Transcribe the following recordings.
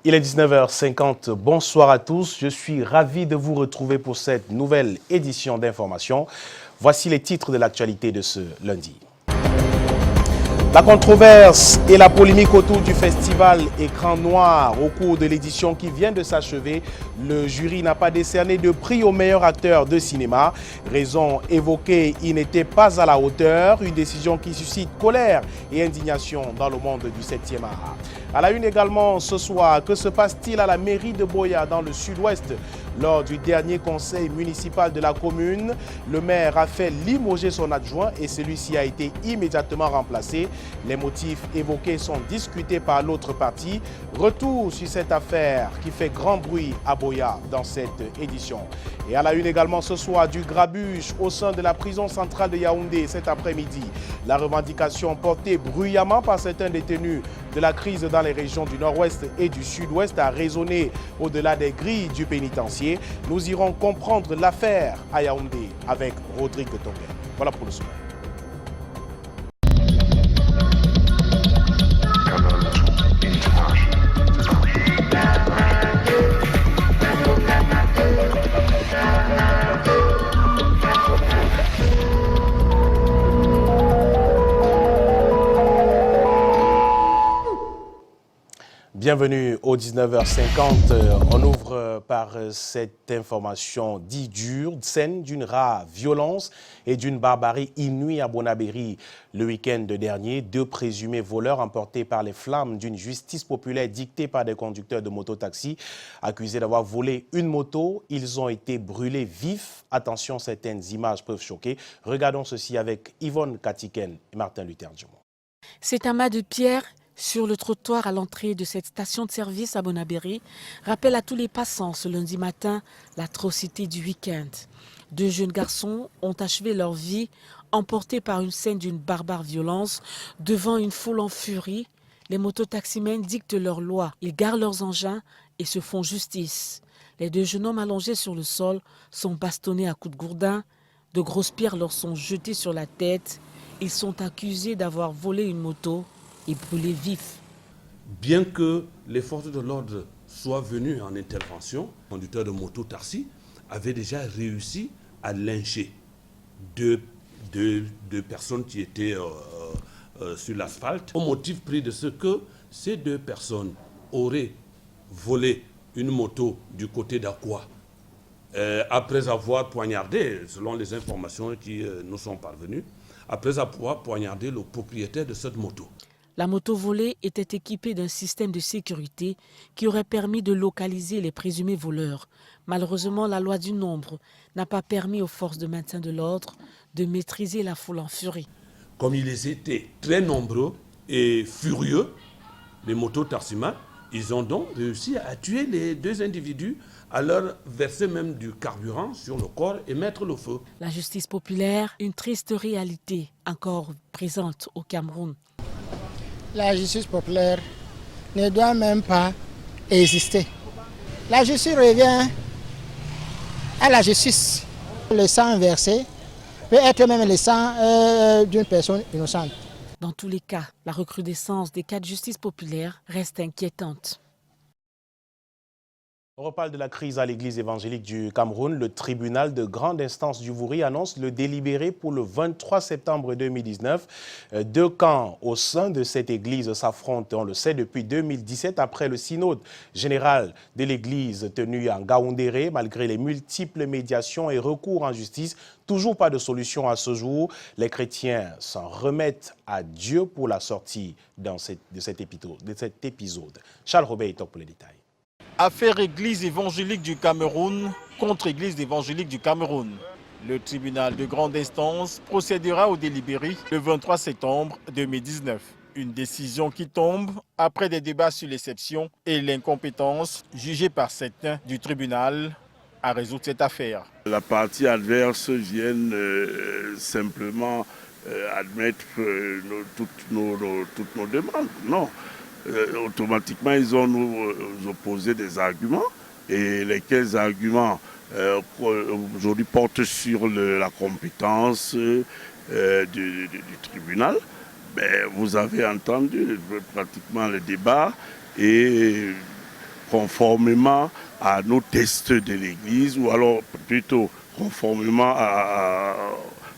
Il est 19h50, bonsoir à tous, je suis ravi de vous retrouver pour cette nouvelle édition d'Information. Voici les titres de l'actualité de ce lundi. La controverse et la polémique autour du festival Écran Noir au cours de l'édition qui vient de s'achever. Le jury n'a pas décerné de prix au meilleur acteur de cinéma. Raison évoquée, il n'était pas à la hauteur. Une décision qui suscite colère et indignation dans le monde du 7e art. À la une également ce soir, que se passe-t-il à la mairie de Boya dans le sud-ouest? Lors du dernier conseil municipal de la commune, le maire a fait limoger son adjoint et celui-ci a été immédiatement remplacé. Les motifs évoqués sont discutés par l'autre partie. Retour sur cette affaire qui fait grand bruit à Boya dans cette édition. Et à la une également ce soir, du grabuge au sein de la prison centrale de Yaoundé cet après-midi. La revendication portée bruyamment par certains détenus de la crise dans les régions du nord-ouest et du sud-ouest a résonné au-delà des grilles du pénitencier. Nous irons comprendre l'affaire à Yaoundé avec Rodrigue Tonguel. Voilà pour le sommaire. Bienvenue au 19h50. On ouvre par cette information dite dure, scène d'une rare violence et d'une barbarie inouïe à Bonabéry. Le week-end dernier, 2 présumés voleurs emportés par les flammes d'une justice populaire dictée par des conducteurs de mototaxi. Accusés d'avoir volé une moto, ils ont été brûlés vifs. Attention, certaines images peuvent choquer. Regardons ceci avec Yvonne Katiken et Martin Luther Dumont. Cet amas de pierres sur le trottoir à l'entrée de cette station de service à Bonabéry rappelle à tous les passants ce lundi matin l'atrocité du week-end. 2 jeunes garçons ont achevé leur vie emportés par une scène d'une barbare violence devant une foule en furie. Les mototaximens dictent leurs lois, ils garent leurs engins et se font justice. Les 2 jeunes hommes allongés sur le sol sont bastonnés à coups de gourdin, de grosses pierres leur sont jetées sur la tête. Ils sont accusés d'avoir volé une moto et brûlé vif. Bien que les forces de l'ordre soient venues en intervention, le conducteur de moto-taxi avait déjà réussi à lyncher deux personnes qui étaient sur l'asphalte, au motif pris de ce que ces 2 personnes auraient volé une moto du côté d'Aqua après avoir poignardé, selon les informations qui nous sont parvenues, après avoir poignardé le propriétaire de cette moto. La moto volée était équipée d'un système de sécurité qui aurait permis de localiser les présumés voleurs. Malheureusement, la loi du nombre n'a pas permis aux forces de maintien de l'ordre de maîtriser la foule en furie. Comme ils étaient très nombreux et furieux, les moto-taximans, ils ont donc réussi à tuer les 2 individus, à leur verser même du carburant sur le corps et mettre le feu. La justice populaire, une triste réalité encore présente au Cameroun. La justice populaire ne doit même pas exister. La justice revient à la justice. Le sang versé peut être même le sang d'une personne innocente. Dans tous les cas, la recrudescence des cas de justice populaire reste inquiétante. On reparle de la crise à l'église évangélique du Cameroun. Le tribunal de grande instance du Vouri annonce le délibéré pour le 23 septembre 2019. 2 camps au sein de cette église s'affrontent, on le sait, depuis 2017 après le synode général de l'église tenu en Gaoundéré. Malgré les multiples médiations et recours en justice, toujours pas de solution à ce jour. Les chrétiens s'en remettent à Dieu pour la sortie de cet épisode. Charles Robert est pour les détails. Affaire Église évangélique du Cameroun contre Église évangélique du Cameroun. Le tribunal de grande instance procédera au délibéré le 23 septembre 2019. Une décision qui tombe après des débats sur l'exception et l'incompétence jugée par certains du tribunal à résoudre cette affaire. La partie adverse vient simplement admettre toutes nos demandes. Non. Automatiquement, ils ont nous opposé des arguments et lesquels arguments aujourd'hui portent sur la compétence du tribunal. Ben, vous avez entendu pratiquement le débat et conformément à nos tests de l'Église, ou alors plutôt conformément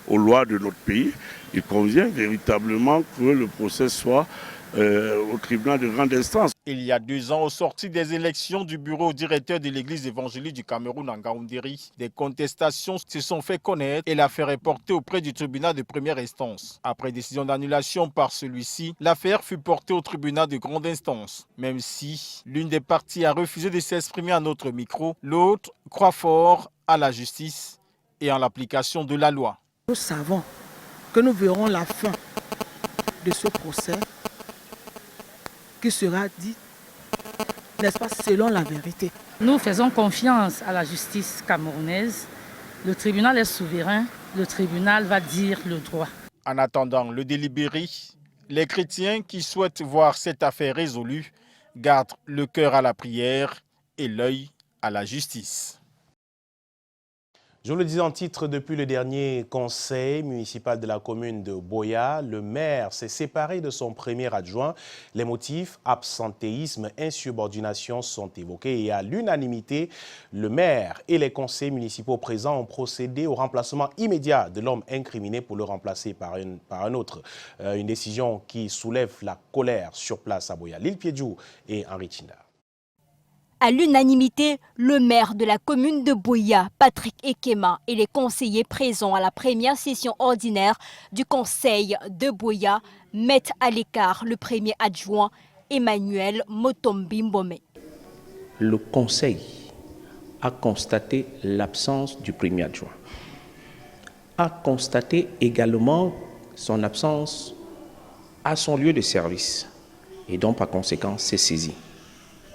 aux lois de notre pays. Il convient véritablement que le procès soit au tribunal de grande instance. Il y a 2 ans, au sorti des élections du bureau directeur de l'église évangélique du Cameroun en Ngaoundéry, des contestations se sont fait connaître et l'affaire est portée auprès du tribunal de première instance. Après décision d'annulation par celui-ci, l'affaire fut portée au tribunal de grande instance. Même si l'une des parties a refusé de s'exprimer à notre micro, l'autre croit fort à la justice et en l'application de la loi. Nous savons que nous verrons la fin de ce procès qui sera dit, n'est-ce pas, selon la vérité. Nous faisons confiance à la justice camerounaise. Le tribunal est souverain. Le tribunal va dire le droit. En attendant le délibéré, les chrétiens qui souhaitent voir cette affaire résolue gardent le cœur à la prière et l'œil à la justice. Je vous le disais en titre, depuis le dernier conseil municipal de la commune de Boya, le maire s'est séparé de son premier adjoint. Les motifs, absentéisme, insubordination sont évoqués et à l'unanimité, le maire et les conseils municipaux présents ont procédé au remplacement immédiat de l'homme incriminé pour le remplacer par un autre. Une décision qui soulève la colère sur place à Boya. Lille Piedjou et Henri Chinda. À l'unanimité, le maire de la commune de Boya, Patrick Ekema, et les conseillers présents à la première session ordinaire du conseil de Boya mettent à l'écart le premier adjoint, Emmanuel Motombimbome. Le conseil a constaté l'absence du premier adjoint, a constaté également son absence à son lieu de service et donc par conséquent s'est saisi.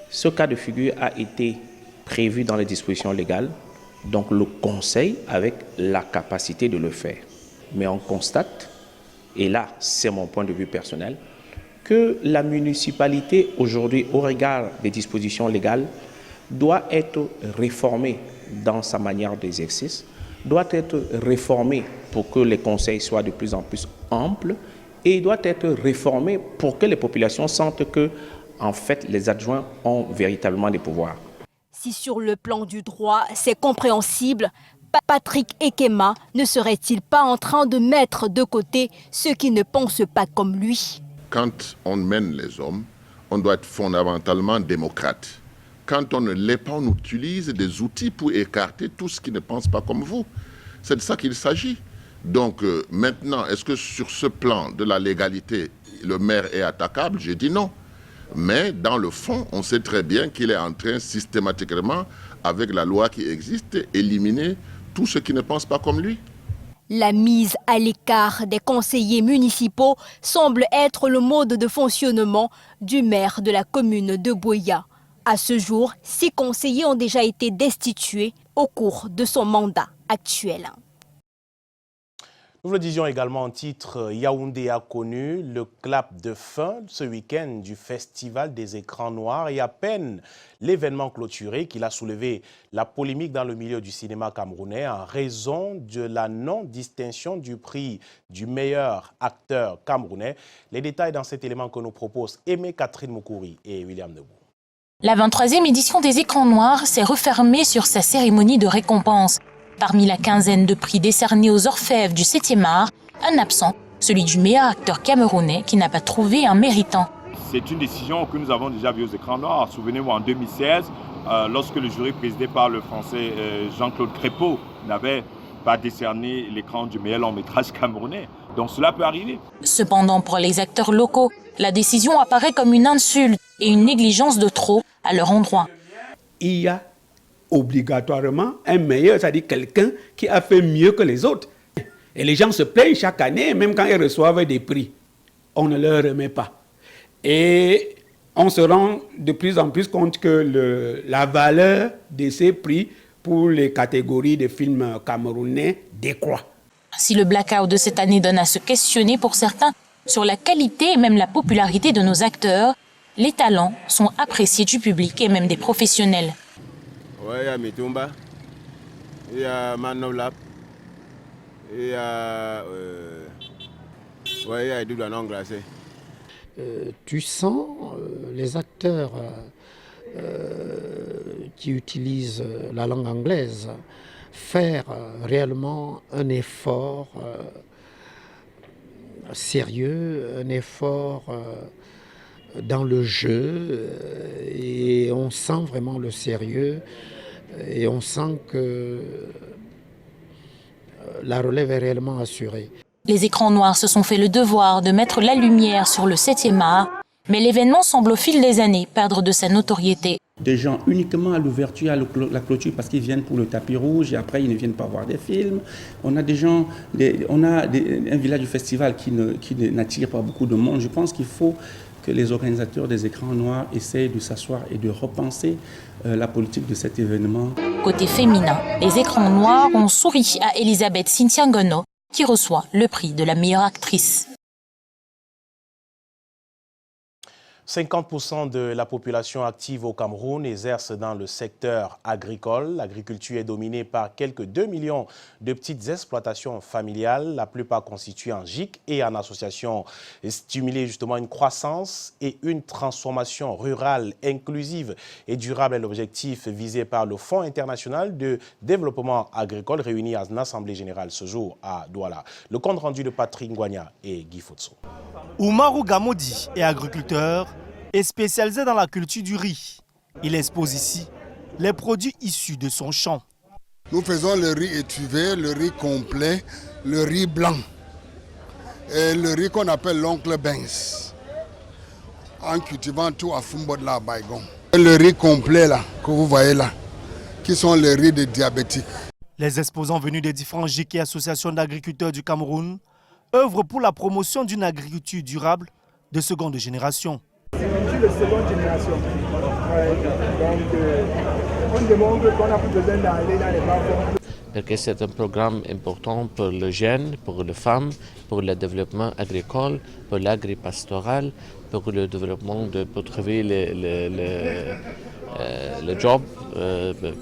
Ce cas de figure a été prévu dans les dispositions légales, donc le conseil avec la capacité de le faire. Mais on constate, et là c'est mon point de vue personnel, que la municipalité aujourd'hui, au regard des dispositions légales, doit être réformée dans sa manière d'exercice, doit être réformée pour que les conseils soient de plus en plus amples et doit être réformée pour que les populations sentent que en fait, les adjoints ont véritablement des pouvoirs. Si sur le plan du droit, c'est compréhensible, Patrick Ekema ne serait-il pas en train de mettre de côté ceux qui ne pensent pas comme lui? Quand on mène les hommes, on doit être fondamentalement démocrate. Quand on ne l'est pas, on utilise des outils pour écarter tout ce qui ne pense pas comme vous. C'est de ça qu'il s'agit. Donc maintenant, est-ce que sur ce plan de la légalité, le maire est attaquable? J'ai dit non. Mais dans le fond, on sait très bien qu'il est en train systématiquement, avec la loi qui existe, d'éliminer tous ceux qui ne pensent pas comme lui. La mise à l'écart des conseillers municipaux semble être le mode de fonctionnement du maire de la commune de Boya. À ce jour, 6 conseillers ont déjà été destitués au cours de son mandat actuel. Nous le disions également en titre, Yaoundé a connu le clap de fin ce week-end du Festival des écrans noirs et à peine l'événement clôturé qu'il a soulevé la polémique dans le milieu du cinéma camerounais en raison de la non-distinction du prix du meilleur acteur camerounais. Les détails dans cet élément que nous proposent Aimé Catherine Moukouri et William Nebou. La 23e édition des écrans noirs s'est refermée sur sa cérémonie de récompense. Parmi la quinzaine de prix décernés aux orfèvres du 7e art, un absent, celui du meilleur acteur camerounais qui n'a pas trouvé un méritant. C'est une décision que nous avons déjà vue aux écrans noirs. Souvenez-vous, en 2016, lorsque le jury présidé par le français Jean-Claude Crépeau n'avait pas décerné l'écran du meilleur long-métrage camerounais. Donc cela peut arriver. Cependant, pour les acteurs locaux, la décision apparaît comme une insulte et une négligence de trop à leur endroit. Il y a obligatoirement un meilleur, c'est-à-dire quelqu'un qui a fait mieux que les autres. Et les gens se plaignent chaque année, même quand ils reçoivent des prix. On ne leur remet pas. Et on se rend de plus en plus compte que la valeur de ces prix pour les catégories de films camerounais décroît. Si le blackout de cette année donne à se questionner pour certains sur la qualité et même la popularité de nos acteurs, les talents sont appréciés du public et même des professionnels. Ouais, il y a Mitumba, il y a Manolap, il y a Double non glacé. Tu sens les acteurs qui utilisent la langue anglaise faire réellement un effort sérieux, un effort dans le jeu, et on sent vraiment le sérieux et on sent que la relève est réellement assurée. Les écrans noirs se sont fait le devoir de mettre la lumière sur le 7e art, mais l'événement semble au fil des années perdre de sa notoriété. Des gens uniquement à l'ouverture, à la clôture, parce qu'ils viennent pour le tapis rouge et après ils ne viennent pas voir des films. On a des gens, un village du festival qui n'attire pas beaucoup de monde. Je pense qu'il faut que les organisateurs des écrans noirs essayent de s'asseoir et de repenser la politique de cet événement. Côté féminin, les écrans noirs ont souri à Elisabeth Cynthia Ngono, qui reçoit le prix de la meilleure actrice. 50% de la population active au Cameroun exerce dans le secteur agricole. L'agriculture est dominée par quelques 2 millions de petites exploitations familiales, la plupart constituées en GIC et en association, stimuler justement une croissance et une transformation rurale inclusive et durable est l'objectif visé par le Fonds international de développement agricole réuni en Assemblée générale ce jour à Douala. Le compte rendu de Patrick Ngwanya et Guy Fotso. Oumarou Gamodi est agriculteur et spécialisé dans la culture du riz. Il expose ici les produits issus de son champ. Nous faisons le riz étuvé, le riz complet, le riz blanc et le riz qu'on appelle l'oncle Benz, en cultivant tout à Fumbo de la Baïgon. Le riz complet là, que vous voyez là, qui sont les riz des diabétiques. Les exposants venus des différents GIC et associations d'agriculteurs du Cameroun œuvrent pour la promotion d'une agriculture durable de seconde génération. C'est une de seconde génération. Donc, on demande qu'on a plus besoin d'aller dans les bas-fonds. Parce que c'est un programme important pour les jeunes, pour les femmes, pour le développement agricole, pour l'agripastoral, pour le développement pour trouver le job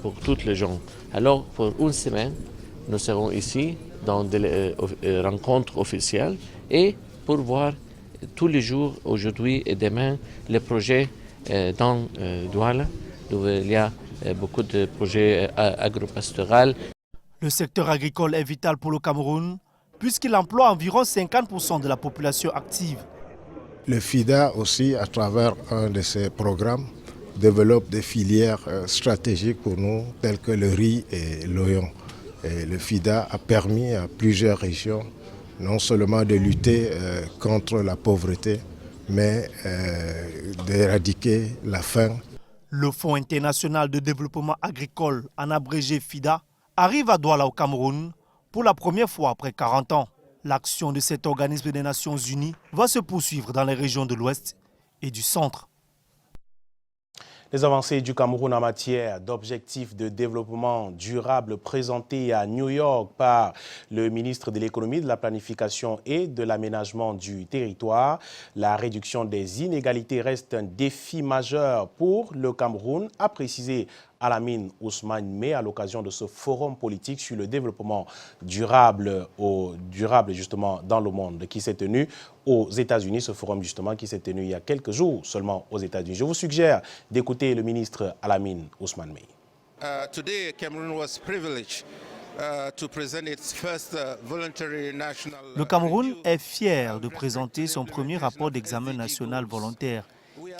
pour tous les gens. Alors, pour une semaine, nous serons ici dans des rencontres officielles et pour voir tous les jours, aujourd'hui et demain, les projets dans Douala, où il y a beaucoup de projets agropastoraux. Le secteur agricole est vital pour le Cameroun puisqu'il emploie environ 50% de la population active. Le FIDA aussi, à travers un de ses programmes, développe des filières stratégiques pour nous, telles que le riz et l'oignon. Et le FIDA a permis à plusieurs régions non seulement de lutter contre la pauvreté, mais d'éradiquer la faim. Le Fonds international de développement agricole, en abrégé FIDA, arrive à Douala au Cameroun pour la première fois après 40 ans. L'action de cet organisme des Nations Unies va se poursuivre dans les régions de l'Ouest et du Centre. Les avancées du Cameroun en matière d'objectifs de développement durable présentés à New York par le ministre de l'Économie, de la Planification et de l'Aménagement du territoire. La réduction des inégalités reste un défi majeur pour le Cameroun, a précisé Alamine Ousmane May à l'occasion de ce forum politique sur le développement durable justement dans le monde qui s'est tenu aux États-Unis, ce forum justement qui s'est tenu il y a quelques jours seulement aux États-Unis. Je vous suggère d'écouter le ministre Alamine Ousmane May. Today, Cameroon was privileged to present its first voluntary national. Le Cameroun est fier de présenter son premier rapport d'examen national volontaire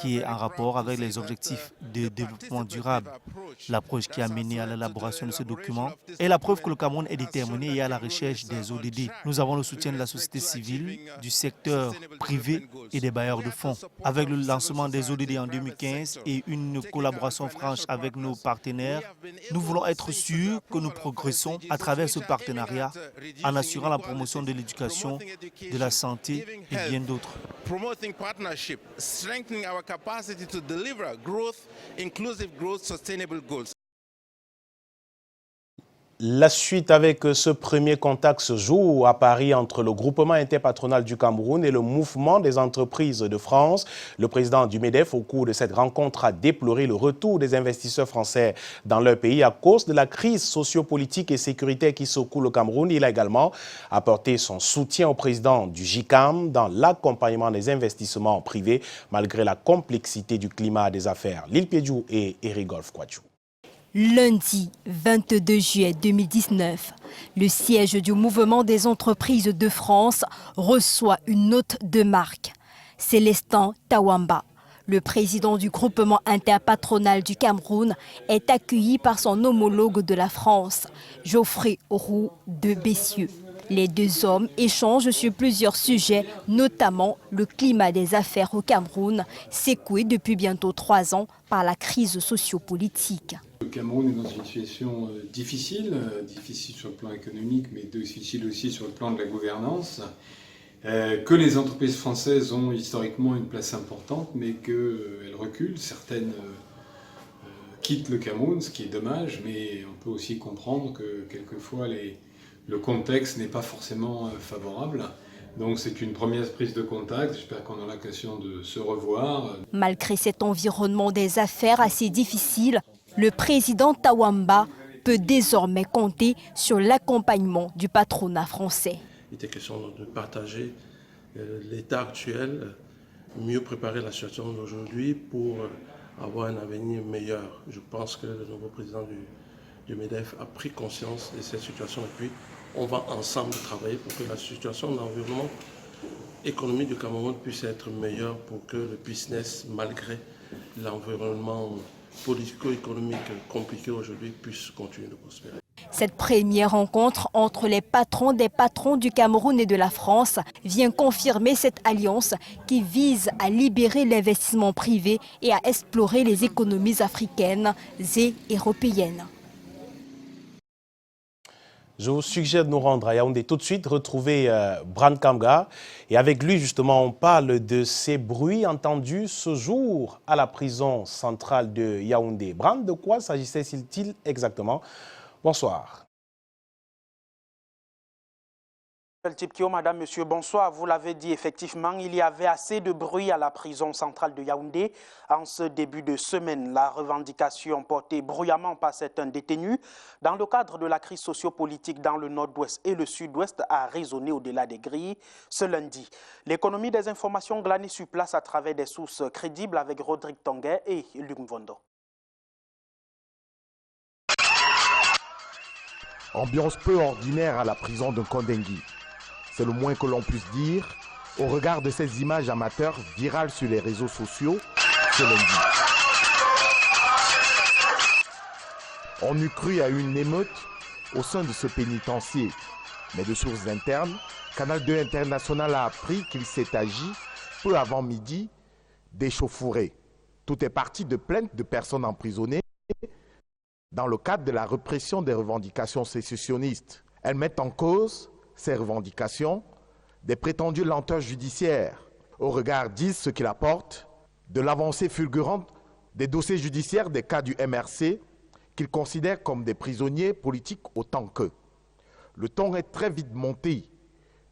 qui est en rapport avec les objectifs de développement durable. L'approche qui a mené à l'élaboration de ce document est la preuve que le Cameroun est déterminé et à la recherche des ODD. Nous avons le soutien de la société civile, du secteur privé et des bailleurs de fonds. Avec le lancement des ODD en 2015 et une collaboration franche avec nos partenaires, nous voulons être sûrs que nous progressons à travers ce partenariat en assurant la promotion de l'éducation, de la santé et bien d'autres. Promoting partnership, strengthening our capacity to deliver growth, inclusive growth, sustainable goals. La suite avec ce premier contact ce jour à Paris entre le groupement interpatronal du Cameroun et le mouvement des entreprises de France. Le président du MEDEF, au cours de cette rencontre, a déploré le retour des investisseurs français dans leur pays à cause de la crise sociopolitique et sécuritaire qui secoue le Cameroun. Il a également apporté son soutien au président du JICAM dans l'accompagnement des investissements privés malgré la complexité du climat des affaires. Lil Piedjou et Erigolf Kouachou. Lundi 22 juillet 2019, le siège du mouvement des entreprises de France reçoit une note de marque. Célestin Tawamba, le président du groupement interpatronal du Cameroun, est accueilli par son homologue de la France, Geoffrey Roux de Bessieux. Les deux hommes échangent sur plusieurs sujets, notamment le climat des affaires au Cameroun, secoué depuis bientôt 3 ans par la crise sociopolitique. Le Cameroun est dans une situation difficile sur le plan économique, mais difficile aussi sur le plan de la gouvernance, que les entreprises françaises ont historiquement une place importante, mais qu'elles reculent. Certaines quittent le Cameroun, ce qui est dommage, mais on peut aussi comprendre que quelquefois le contexte n'est pas forcément favorable. Donc c'est une première prise de contact, j'espère qu'on aura l'occasion de se revoir. Malgré cet environnement des affaires assez difficile, le président Tawamba peut désormais compter sur l'accompagnement du patronat français. Il était question de partager l'état actuel, mieux préparer la situation d'aujourd'hui pour avoir un avenir meilleur. Je pense que le nouveau président du MEDEF a pris conscience de cette situation et puis on va ensemble travailler pour que la situation de l'environnement économique du Cameroun puisse être meilleure pour que le business, malgré l'environnement politico-économique compliqué aujourd'hui, puisse continuer de prospérer. Cette première rencontre entre les patrons des patrons du Cameroun et de la France vient confirmer cette alliance qui vise à libérer l'investissement privé et à explorer les économies africaines et européennes. Je vous suggère de nous rendre à Yaoundé tout de suite, retrouver Bran Kamga. Et avec lui, justement, on parle de ces bruits entendus ce jour à la prison centrale de Yaoundé. Bran, de quoi s'agissait-il exactement? Bonsoir. Madame, monsieur, bonsoir. Vous l'avez dit, effectivement, il y avait assez de bruit à la prison centrale de Yaoundé en ce début de semaine. La revendication portée bruyamment par certains détenus dans le cadre de la crise sociopolitique dans le nord-ouest et le sud-ouest a résonné au-delà des grilles ce lundi. L'économie des informations glanées sur place à travers des sources crédibles avec Rodrigue Tonguet et Luc Mvondo. Ambiance peu ordinaire à la prison de Kondengui. C'est le moins que l'on puisse dire au regard de ces images amateurs virales sur les réseaux sociaux ce lundi. On eût cru à une émeute au sein de ce pénitencier. Mais de sources internes, Canal 2 International a appris qu'il s'est agi, peu avant midi, d'échauffourées. Tout est parti de plaintes de personnes emprisonnées dans le cadre de la répression des revendications sécessionnistes. Elles mettent en cause ces revendications des prétendues lenteurs judiciaires, au regard, disent ceux qui la portent, de l'avancée fulgurante des dossiers judiciaires des cas du MRC qu'ils considèrent comme des prisonniers politiques autant qu'eux. Le ton est très vite monté.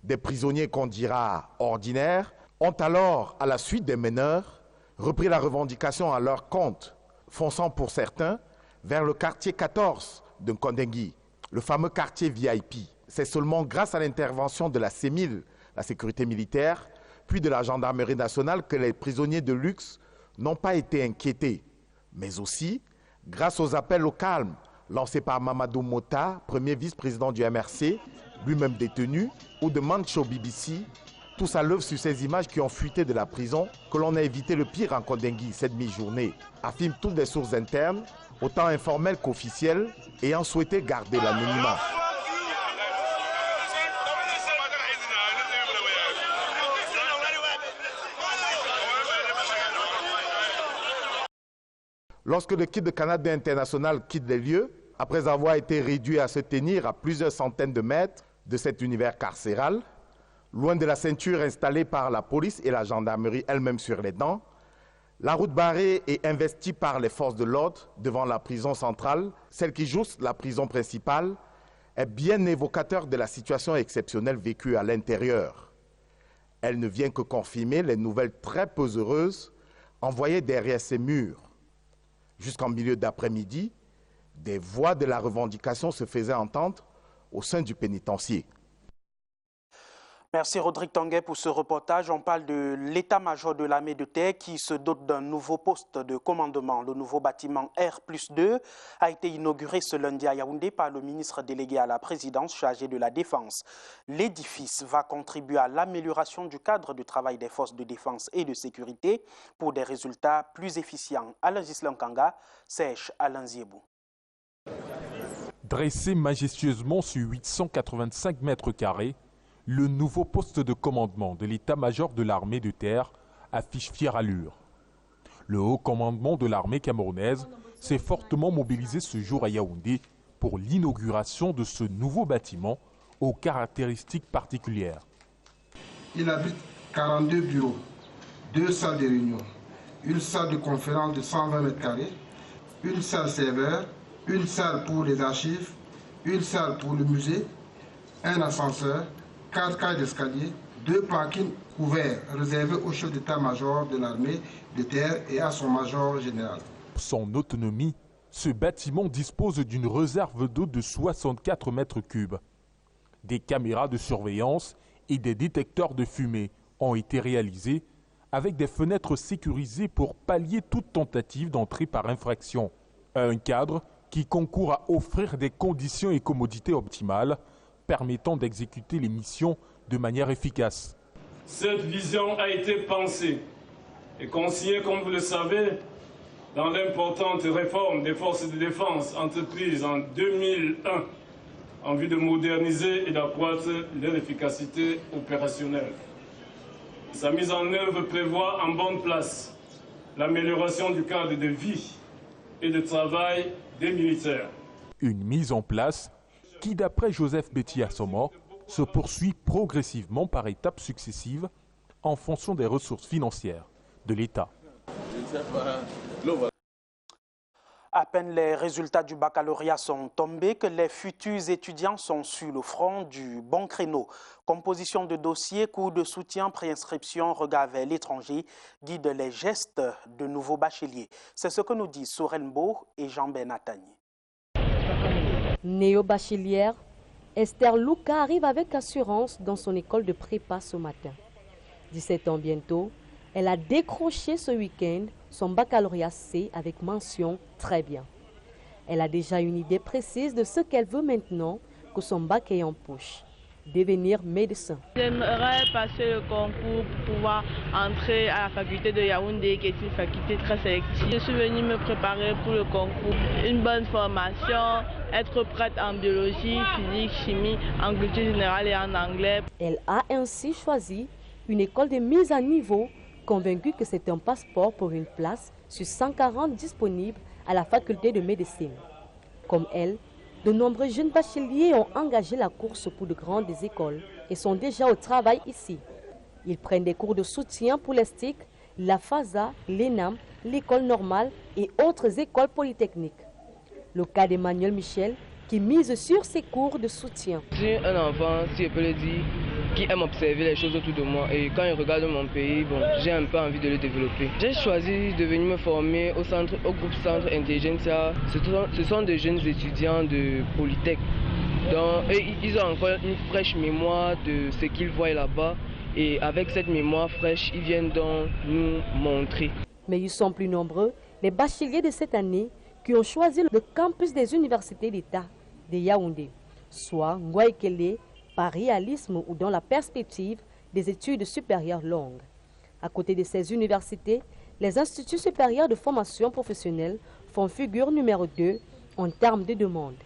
Des prisonniers qu'on dira ordinaires ont alors, à la suite des meneurs, repris la revendication à leur compte, fonçant pour certains vers le quartier 14 de Kondengui, le fameux quartier VIP. C'est seulement grâce à l'intervention de la CEMIL, la sécurité militaire, puis de la gendarmerie nationale que les prisonniers de luxe n'ont pas été inquiétés. Mais aussi grâce aux appels au calme lancés par Mamadou Mota, premier vice-président du MRC, lui-même détenu, ou de Mancho BBC, tous à l'œuvre sur ces images qui ont fuité de la prison, que l'on a évité le pire en Kondengui cette mi-journée, affirment toutes les sources internes, autant informelles qu'officielles, ayant souhaité garder l'anonymat. Lorsque le kit de Canal 2 International quitte les lieux, après avoir été réduit à se tenir à plusieurs centaines de mètres de cet univers carcéral, loin de la ceinture installée par la police et la gendarmerie elle-même sur les dents, la route barrée et investie par les forces de l'ordre devant la prison centrale, celle qui jouxte la prison principale, est bien évocateur de la situation exceptionnelle vécue à l'intérieur. Elle ne vient que confirmer les nouvelles très peu heureuses envoyées derrière ces murs. Jusqu'en milieu d'après-midi, des voix de la revendication se faisaient entendre au sein du pénitencier. Merci Rodrigue Tanguay pour ce reportage. On parle de l'état-major de l'armée de terre qui se dote d'un nouveau poste de commandement. Le nouveau bâtiment R+2 a été inauguré ce lundi à Yaoundé par le ministre délégué à la présidence chargé de la défense. L'édifice va contribuer à l'amélioration du cadre de travail des forces de défense et de sécurité pour des résultats plus efficients. Alain Gislan Kanga, sèche Alain Ziebou. Dressé majestueusement sur 885 mètres carrés, le nouveau poste de commandement de l'état-major de l'armée de terre affiche fière allure. Le haut commandement de l'armée camerounaise s'est fortement mobilisé ce jour à Yaoundé pour l'inauguration de ce nouveau bâtiment aux caractéristiques particulières. Il abrite 42 bureaux, 2 salles de réunion, une salle de conférence de 120 mètres carrés, une salle serveur, une salle pour les archives, une salle pour le musée, un ascenseur, 4 cages d'escalier, 2 parkings couverts réservés au chef d'état-major de l'armée de terre et à son major général. Pour son autonomie, ce bâtiment dispose d'une réserve d'eau de 64 mètres cubes. Des caméras de surveillance et des détecteurs de fumée ont été réalisés avec des fenêtres sécurisées pour pallier toute tentative d'entrée par infraction. Un cadre qui concourt à offrir des conditions et commodités optimales permettant d'exécuter les missions de manière efficace. Cette vision a été pensée et consignée, comme vous le savez, dans l'importante réforme des forces de défense entreprise en 2001 en vue de moderniser et d'accroître leur efficacité opérationnelle. Sa mise en œuvre prévoit en bonne place l'amélioration du cadre de vie et de travail des militaires. Une mise en place qui, d'après Joseph Betty-Assomo, se poursuit progressivement par étapes successives en fonction des ressources financières de l'État. À peine les résultats du baccalauréat sont tombés que les futurs étudiants sont sur le front du bon créneau. Composition de dossiers, cours de soutien, préinscription, regard vers l'étranger guident les gestes de nouveaux bacheliers. C'est ce que nous disent Soren Beau et Jean-Ben Tagné. Néo-bachelière, Esther Louka arrive avec assurance dans son école de prépa ce matin. 17 ans bientôt, elle a décroché ce week-end son baccalauréat C avec mention très bien. Elle a déjà une idée précise de ce qu'elle veut maintenant que son bac est en poche. Devenir médecin. J'aimerais passer le concours pour pouvoir entrer à la faculté de Yaoundé, qui est une faculté très sélective. Je suis venue me préparer pour le concours. Une bonne formation, être prête en biologie, physique, chimie, en culture générale et en anglais. Elle a ainsi choisi une école de mise à niveau, convaincue que c'est un passeport pour une place sur 140 disponibles à la faculté de médecine. Comme elle, de nombreux jeunes bacheliers ont engagé la course pour de grandes écoles et sont déjà au travail ici. Ils prennent des cours de soutien pour les STIC, la FASA, l'ENAM, l'école normale et autres écoles polytechniques. Le cas d'Emmanuel Michel qui mise sur ses cours de soutien. Je suis un enfant, si je peux le dire, qui aime observer les choses autour de moi et quand il regarde mon pays, j'ai un peu envie de le développer. J'ai choisi de venir me former au groupe Centre Intelligentsia. Ce sont des jeunes étudiants de Polytech. Donc, ils ont encore une fraîche mémoire de ce qu'ils voient là-bas et avec cette mémoire fraîche, ils viennent donc nous montrer. Mais ils sont plus nombreux, les bacheliers de cette année qui ont choisi le campus des universités d'État de Yaoundé, soit Ngouaïkele, par réalisme ou dans la perspective des études supérieures longues. À côté de ces universités, les instituts supérieurs de formation professionnelle font figure numéro 2 en termes de demande.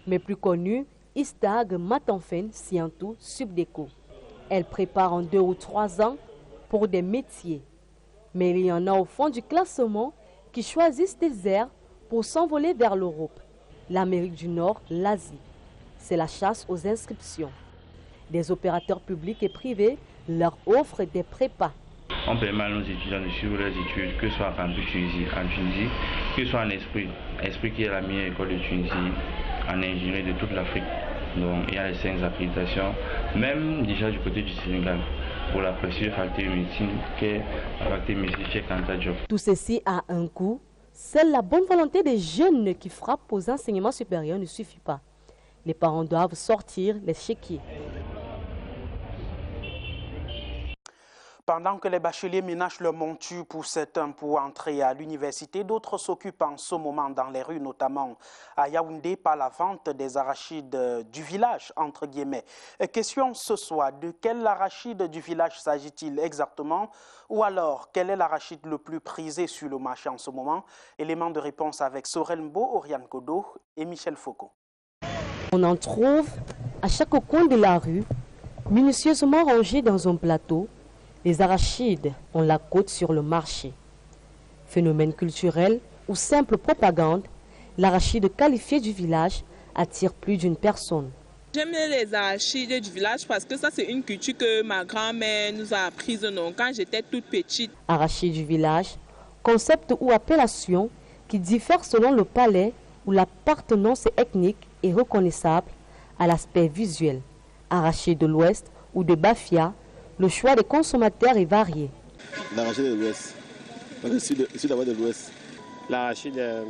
Mais plus connus, Istag, Matanfen, Siantou, Subdeco. Elles préparent en 2 ou 3 ans pour des métiers. Mais il y en a au fond du classement qui choisissent des airs pour s'envoler vers l'Europe, l'Amérique du Nord, l'Asie. C'est la chasse aux inscriptions. Des opérateurs publics et privés leur offrent des prépas. On permet à nos étudiants de suivre leurs études, que ce soit en Tunisie, que ce soit en Esprit qui est la meilleure école de Tunisie, en ingénierie de toute l'Afrique. Donc il y a les 5 accréditations, même déjà du côté du Sénégal, pour la précieuse faculté de médecine qui est la faculté de médecine chez Kanta Diop. Tout ceci a un coût. Seule la bonne volonté des jeunes qui frappent aux enseignements supérieurs ne suffit pas. Les parents doivent sortir les chéquiers. Pendant que les bacheliers ménagent leur monture pour certains pour entrer à l'université, d'autres s'occupent en ce moment dans les rues, notamment à Yaoundé, par la vente des arachides du village, entre guillemets. Question ce soir, de quel arachide du village s'agit-il exactement? Ou alors, quel est l'arachide le plus prisé sur le marché en ce moment? Élément de réponse avec Sorel Mbo, Oriane Kodo et Michel Foucault. On en trouve à chaque coin de la rue, minutieusement rangés dans un plateau. Les arachides ont la côte sur le marché. Phénomène culturel ou simple propagande, l'arachide qualifié du village attire plus d'une personne. J'aime les arachides du village parce que ça c'est une culture que ma grand-mère nous a apprise quand j'étais toute petite. Arachide du village, concept ou appellation qui diffère selon le palais où l'appartenance ethnique est reconnaissable à l'aspect visuel. Arachide de l'Ouest ou de Bafia, le choix des consommateurs est varié. L'arachide de l'Ouest, parce que ici d'abord de l'Ouest. L'arachide de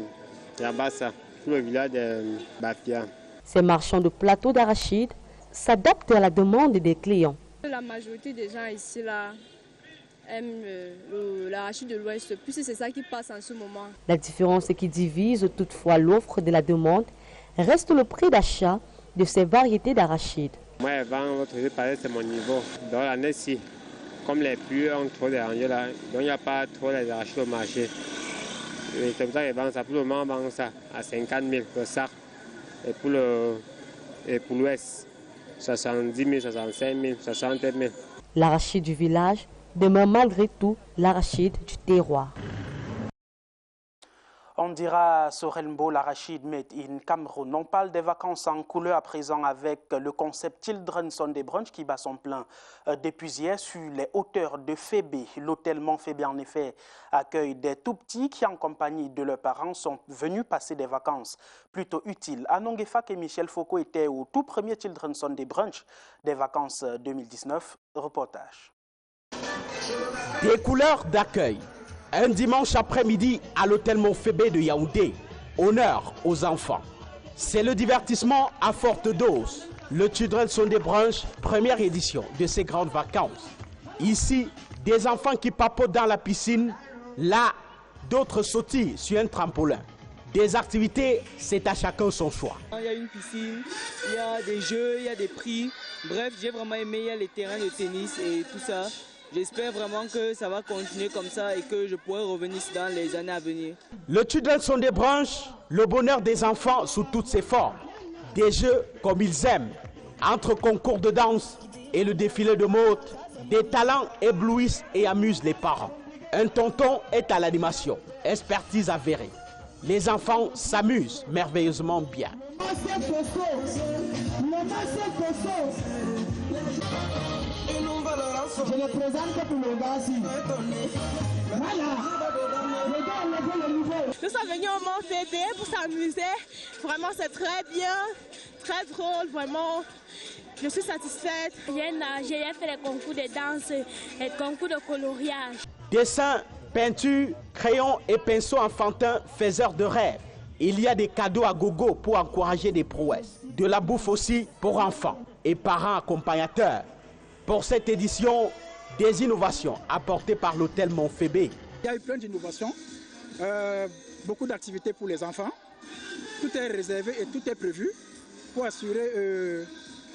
Yabassa, tout le village de Bafia. Ces marchands de plateaux d'arachides s'adaptent à la demande des clients. La majorité des gens ici là aiment l'arachide de l'Ouest, puisque c'est ça qui passe en ce moment. La différence qui divise toutefois l'offre de la demande reste le prix d'achat de ces variétés d'arachides. Moi, avant votre palais, c'est mon niveau. Dans l'année-ci, comme les pluies ont trop dérangé là, donc il n'y a pas trop les arachides au marché. C'est pour ça qu'ils vendent ça. Pour le moment, on vend ça à 50 000 le sac. Et pour l'Ouest, 70 000, 65 000, 60 000. L'arachide du village demeure malgré tout l'arachide du terroir. On dira Sorel Mbo, l'arachide made in Cameroun. On parle des vacances en couleur à présent avec le concept Children's Sunday Brunch qui bat son plein depuis hier sur les hauteurs de Fébé. L'hôtel Montfébé en effet accueille des tout-petits qui en compagnie de leurs parents sont venus passer des vacances plutôt utiles. Anon Gefak et Michel Foucault étaient au tout premier Children's Sunday Brunch des vacances 2019. Reportage. Des couleurs d'accueil. Un dimanche après-midi à l'hôtel Montfébé de Yaoundé, honneur aux enfants. C'est le divertissement à forte dose. Le Children's Sunday Brunch, première édition de ces grandes vacances. Ici, des enfants qui papotent dans la piscine, là, d'autres sautillent sur un trampolin. Des activités, c'est à chacun son choix. Il y a une piscine, il y a des jeux, il y a des prix. Bref, j'ai vraiment aimé, il y a les terrains de tennis et tout ça. J'espère vraiment que ça va continuer comme ça et que je pourrai revenir dans les années à venir. Le Children's Sunday Brunch, le bonheur des enfants sous toutes ses formes. Des jeux comme ils aiment. Entre concours de danse et le défilé de mode, des talents éblouissent et amusent les parents. Un tonton est à l'animation, expertise avérée. Les enfants s'amusent merveilleusement bien. Je le présente pour le gars ici. Voilà. Nous sommes venus au Montfébé pour s'amuser. Vraiment, c'est très bien, très drôle, vraiment. Je suis satisfaite. J'ai fait les concours de danse, les concours de coloriage. Dessins, peintures, crayons et pinceaux enfantins faiseurs de rêves. Il y a des cadeaux à gogo pour encourager des prouesses. De la bouffe aussi pour enfants et parents accompagnateurs. Pour cette édition, des innovations apportées par l'hôtel Montfébé. Il y a eu plein d'innovations, beaucoup d'activités pour les enfants. Tout est réservé et tout est prévu pour assurer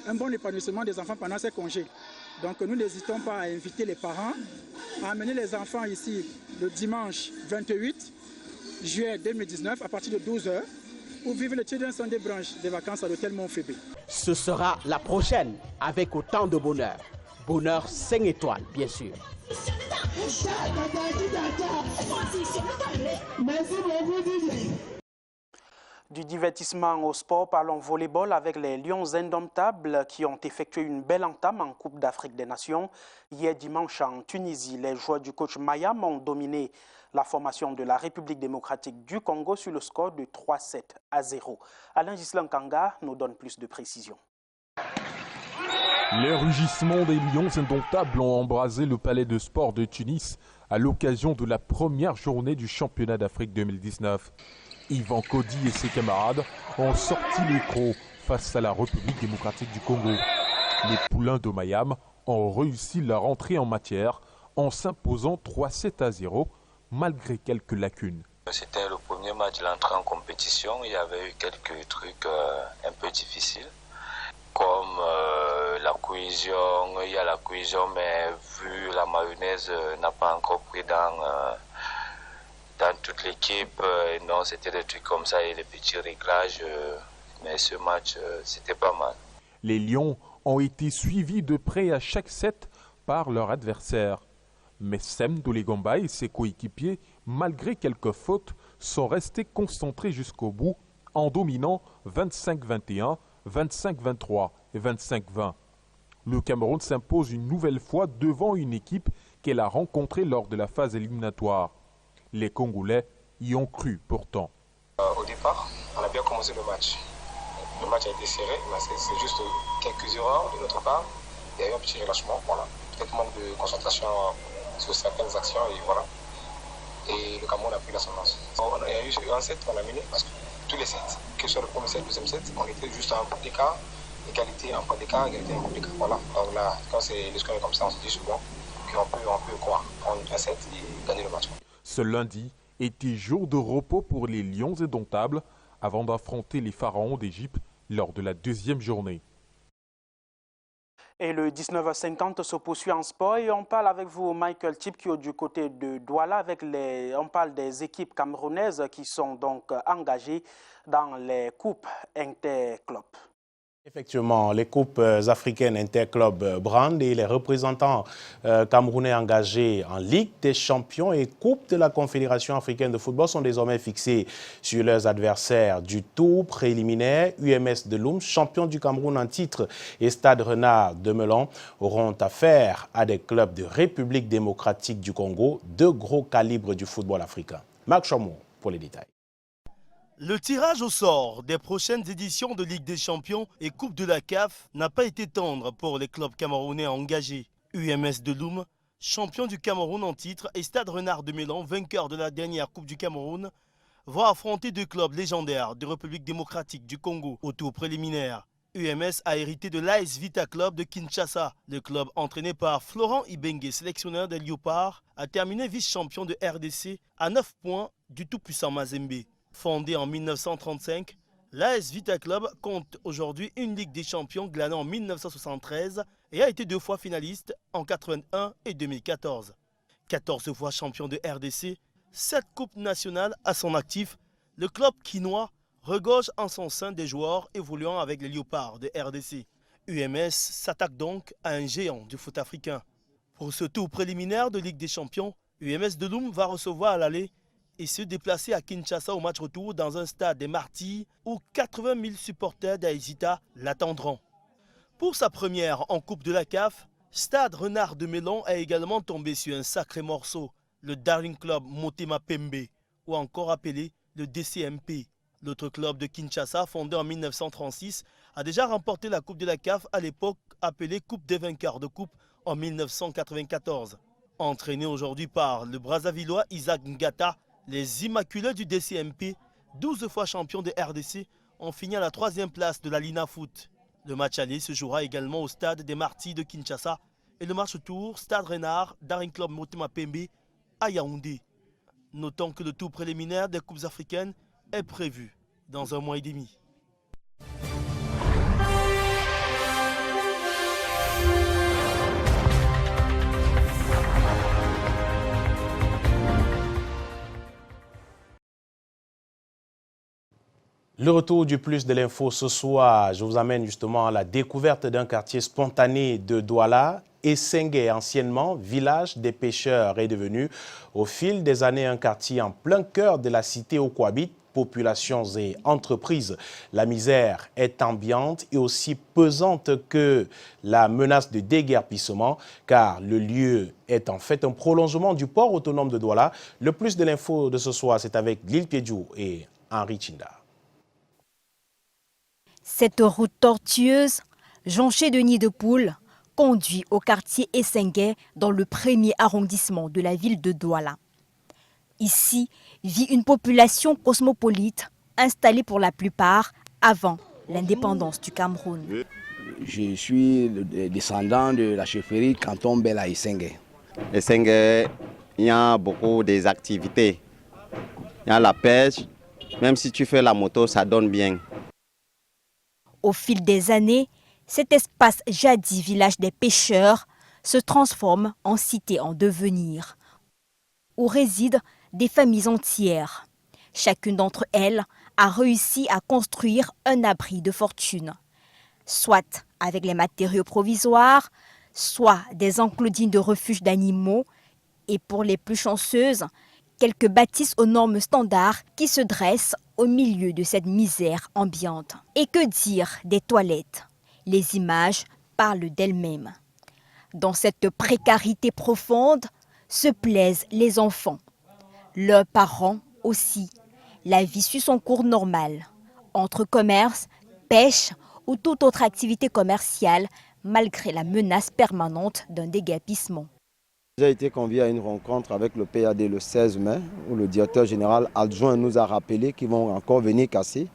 un bon épanouissement des enfants pendant ces congés. Donc nous n'hésitons pas à inviter les parents à amener les enfants ici le dimanche 28 juillet 2019 à partir de 12 h pour vivre le Children's Sunday Brunch des vacances à l'hôtel Montfébé. Ce sera la prochaine avec autant de bonheur. Bonheur 5 étoiles, bien sûr. Du divertissement au sport, parlons volleyball avec les Lions indomptables qui ont effectué une belle entame en Coupe d'Afrique des Nations. Hier dimanche en Tunisie, les joueurs du coach Mayam ont dominé la formation de la République démocratique du Congo sur le score de 3-7 à 0. Alain Gislan Kanga nous donne plus de précisions. Les rugissements des lions indomptables ont embrasé le palais de sport de Tunis à l'occasion de la première journée du championnat d'Afrique 2019. Yvan Cody et ses camarades ont sorti les crocs face à la République démocratique du Congo. Les poulains de Mayam ont réussi leur entrée en matière en s'imposant 3-7-0 malgré quelques lacunes. C'était le premier match de l'entrée en compétition. Il y avait eu quelques trucs un peu difficiles, comme la cohésion. Il y a la cohésion, mais vu la mayonnaise n'a pas encore pris dans toute l'équipe. Non, c'était des trucs comme ça et des petits réglages. Mais ce match, c'était pas mal. Les Lions ont été suivis de près à chaque set par leur adversaire. Mais Sem Dolegomba et ses coéquipiers, malgré quelques fautes, sont restés concentrés jusqu'au bout en dominant 25-21, 25-23 et 25-20. Le Cameroun s'impose une nouvelle fois devant une équipe qu'elle a rencontrée lors de la phase éliminatoire. Les Congolais y ont cru pourtant. Au départ, on a bien commencé le match. Le match a été serré, mais c'est juste quelques erreurs de notre part. Il y a eu un petit relâchement, voilà. Peut-être manque de concentration sur certaines actions et voilà. Et le Cameroun a pris l'ascendance. Il y a eu un set qu'on a mené parce que tous les sets, que ce soit le premier set, le deuxième set, on était juste à un point d'écart, égalité, un point d'écart, égalité, un point d'écart. Voilà. Donc là, quand le score est comme ça, on se dit souvent qu'on peut quoi, prendre un set et gagner le match. Ce lundi était jour de repos pour les Lions indomptables avant d'affronter les Pharaons d'Égypte lors de la deuxième journée. Et le 19h50 se poursuit en sport et on parle avec vous, Michael Tipkio, du côté de Douala. On parle des équipes camerounaises qui sont donc engagées dans les coupes interclubs. Effectivement, les coupes africaines interclubs Brand et les représentants camerounais engagés en Ligue des champions et Coupe de la Confédération africaine de football sont désormais fixés sur leurs adversaires du tour préliminaire. UMS de Loum, champion du Cameroun en titre, et Stade Renard de Melon auront affaire à des clubs de République démocratique du Congo, deux gros calibres du football africain. Marc Chamou pour les détails. Le tirage au sort des prochaines éditions de Ligue des Champions et Coupe de la CAF n'a pas été tendre pour les clubs camerounais engagés. UMS de Loum, champion du Cameroun en titre, et Stade Renard de Mélan, vainqueur de la dernière Coupe du Cameroun, vont affronter deux clubs légendaires de République démocratique du Congo au tour préliminaire. UMS a hérité de l'AS Vita Club de Kinshasa. Le club entraîné par Florent Ibenge, sélectionneur des Léopards, a terminé vice-champion de RDC à 9 points du tout-puissant Mazembe. Fondé en 1935, l'AS Vita Club compte aujourd'hui une Ligue des champions glanée en 1973 et a été 2 fois finaliste en 81 et 2014. 14 fois champion de RDC, 7 coupes nationales à son actif, le club quinois regorge en son sein des joueurs évoluant avec les Léopards de RDC. UMS s'attaque donc à un géant du foot africain. Pour ce tour préliminaire de Ligue des champions, UMS de Loum va recevoir à l'aller et se déplacer à Kinshasa au match retour dans un stade des Martyrs où 80 000 supporters d'Aïsita l'attendront. Pour sa première en Coupe de la CAF, Stade Renard de Mélan a également tombé sur un sacré morceau, le Daring Club Motema Pembe, ou encore appelé le DCMP. L'autre club de Kinshasa, fondé en 1936, a déjà remporté la Coupe de la CAF à l'époque appelée Coupe des vainqueurs de Coupe en 1994. Entraîné aujourd'hui par le Brazzavillois Isaac Ngata, les Immaculés du DCMP, 12 fois champions de RDC, ont fini à la 3e place de la Lina Foot. Le match aller se jouera également au stade des Martyrs de Kinshasa et le match retour Stade Renard, Daring Club Motema Pembe à Yaoundé. Notons que le tour préliminaire des Coupes africaines est prévu dans 1 mois et demi. Le retour du plus de l'info ce soir, je vous amène justement à la découverte d'un quartier spontané de Douala. Essengue, anciennement village des pêcheurs, est devenu au fil des années un quartier en plein cœur de la cité où cohabitent populations et entreprises. La misère est ambiante et aussi pesante que la menace de déguerpissement, car le lieu est en fait un prolongement du port autonome de Douala. Le plus de l'info de ce soir, c'est avec Lil Piedjou et Henri Chinda. Cette route tortueuse, jonchée de nids de poules, conduit au quartier Essengue dans le premier arrondissement de la ville de Douala. Ici vit une population cosmopolite installée pour la plupart avant l'indépendance du Cameroun. Je suis le descendant de la chefferie canton Bela Essengue. Essengue, il y a beaucoup des activités. Il y a la pêche, même si tu fais la moto, ça donne bien. Au fil des années, cet espace jadis village des pêcheurs se transforme en cité en devenir, où résident des familles entières. Chacune d'entre elles a réussi à construire un abri de fortune, soit avec les matériaux provisoires, soit des enclos dignes de refuge d'animaux, et pour les plus chanceuses, quelques bâtisses aux normes standards qui se dressent au milieu de cette misère ambiante. Et que dire des toilettes? Les images parlent d'elles-mêmes. Dans cette précarité profonde se plaisent les enfants. Leurs parents aussi. La vie suit son cours normal. Entre commerce, pêche ou toute autre activité commerciale, malgré la menace permanente d'un déguerpissement. J'ai été convié à une rencontre avec le PAD le 16 mai, où le directeur général adjoint nous a rappelé qu'ils vont encore venir casser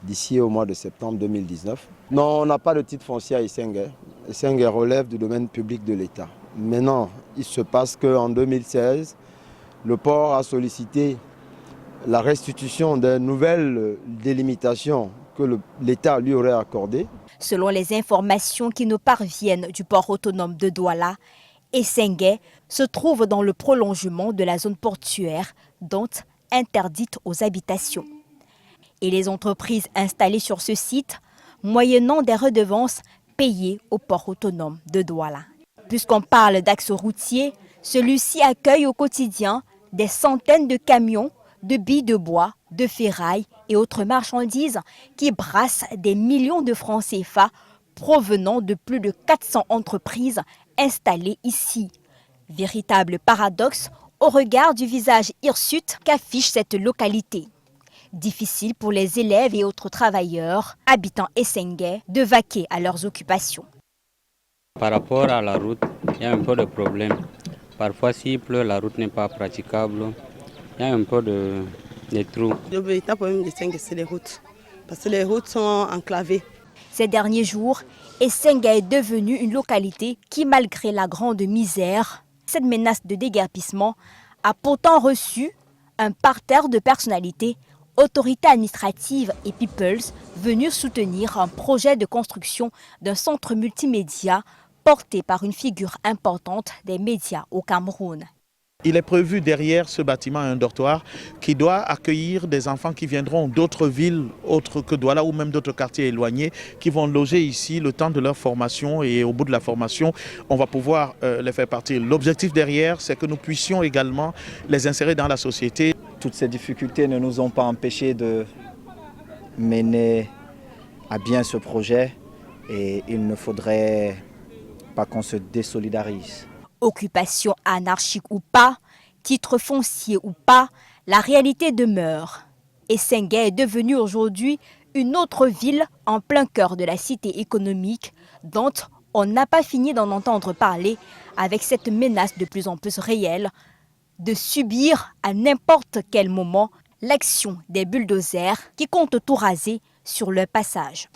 d'ici au mois de septembre 2019. Non, on n'a pas de titre foncier à Essengue. Essengue relève du domaine public de l'État. Maintenant, il se passe qu'en 2016, le port a sollicité la restitution des nouvelles délimitations que l'État lui aurait accordées. Selon les informations qui nous parviennent du port autonome de Douala, Essengue se trouve dans le prolongement de la zone portuaire, dont interdite aux habitations. Et les entreprises installées sur ce site, moyennant des redevances payées au port autonome de Douala. Puisqu'on parle d'axe routier, celui-ci accueille au quotidien des centaines de camions, de billes de bois, de ferraille et autres marchandises qui brassent des millions de francs CFA provenant de plus de 400 entreprises installées ici. Véritable paradoxe au regard du visage hirsute qu'affiche cette localité. Difficile pour les élèves et autres travailleurs habitant Essengue de vaquer à leurs occupations. Par rapport à la route, il y a un peu de problème. Parfois, s'il pleut, la route n'est pas praticable. Il y a un peu de trous. Le véritable problème d'Essengue, c'est les routes. Parce que les routes sont enclavées. Ces derniers jours, Essengue est devenue une localité qui, malgré la grande misère, cette menace de déguerpissement, a pourtant reçu un parterre de personnalités, autorités administratives et peoples venus soutenir un projet de construction d'un centre multimédia porté par une figure importante des médias au Cameroun. Il est prévu derrière ce bâtiment un dortoir qui doit accueillir des enfants qui viendront d'autres villes autres que Douala ou même d'autres quartiers éloignés qui vont loger ici le temps de leur formation et au bout de la formation, on va pouvoir les faire partir. L'objectif derrière, c'est que nous puissions également les insérer dans la société. Toutes ces difficultés ne nous ont pas empêchés de mener à bien ce projet et il ne faudrait pas qu'on se désolidarise. Occupation anarchique ou pas, titre foncier ou pas, la réalité demeure. Essengue est devenue aujourd'hui une autre ville en plein cœur de la cité économique dont on n'a pas fini d'en entendre parler avec cette menace de plus en plus réelle de subir à n'importe quel moment l'action des bulldozers qui comptent tout raser sur leur passage.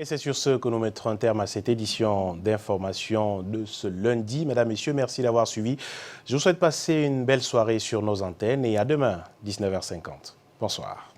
Et c'est sur ce que nous mettrons un terme à cette édition d'information de ce lundi. Mesdames, Messieurs, merci d'avoir suivi. Je vous souhaite passer une belle soirée sur nos antennes et à demain, 19h50. Bonsoir.